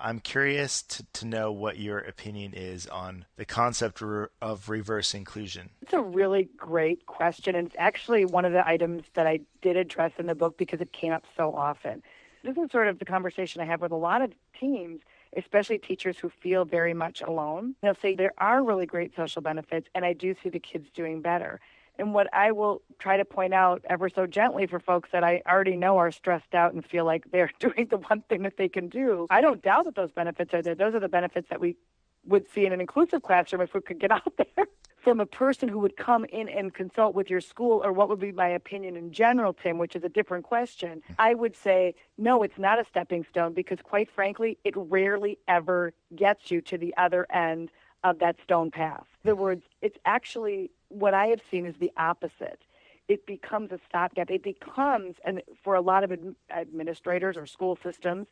I'm curious to know what your opinion is on the concept of reverse inclusion. It's a really great question. And it's actually one of the items that I did address in the book because it came up so often. This is sort of the conversation I have with a lot of teams, especially teachers who feel very much alone. They'll say there are really great social benefits, and I do see the kids doing better. And what I will try to point out ever so gently for folks that I already know are stressed out and feel like they're doing the one thing that they can do, I don't doubt that those benefits are there. Those are the benefits that we would see in an inclusive classroom if we could get out there. From a person who would come in and consult with your school, or what would be my opinion in general, Tim, which is a different question, I would say, no, it's not a stepping stone because, quite frankly, it rarely ever gets you to the other end of that stone path. In other words, it's actually what I have seen is the opposite. It becomes a stopgap. It becomes, and for a lot of administrators or school systems,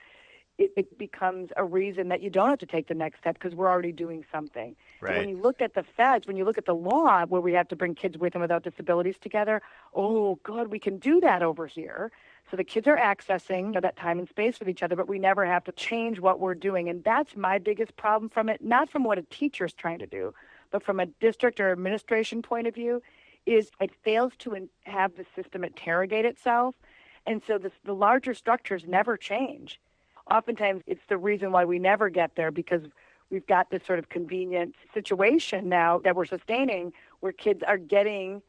it becomes a reason that you don't have to take the next step because we're already doing something. And when Right. you look at the feds, when you look at the law where we have to bring kids with and without disabilities together, oh, God, we can do that over here. So the kids are accessing that time and space with each other, but we never have to change what we're doing. And that's my biggest problem from it, not from what a teacher's trying to do, but from a district or administration point of view, is it fails to have the system interrogate itself. And so the larger structures never change. Oftentimes, it's the reason why we never get there because we've got this sort of convenient situation now that we're sustaining where kids are getting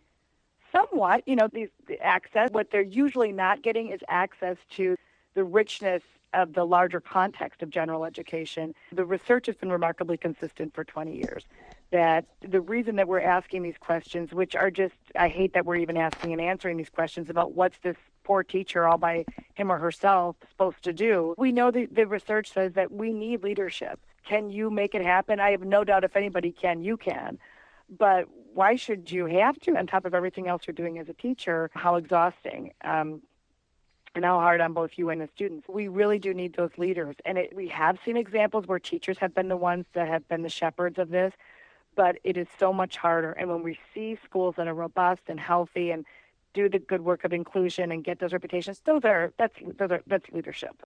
somewhat, these the access. What they're usually not getting is access to the richness of the larger context of general education. The research has been remarkably consistent for 20 years. That the reason that we're asking these questions, which are just, I hate that we're even asking and answering these questions about what's this poor teacher all by him or herself supposed to do. We know the research says that we need leadership. Can you make it happen? I have no doubt if anybody can, you can. But why should you have to, on top of everything else you're doing as a teacher? How exhausting. And how hard on both you and the students. We really do need those leaders. And we have seen examples where teachers have been the ones that have been the shepherds of this, but it is so much harder. And when we see schools that are robust and healthy and do the good work of inclusion and get those reputations, that's leadership.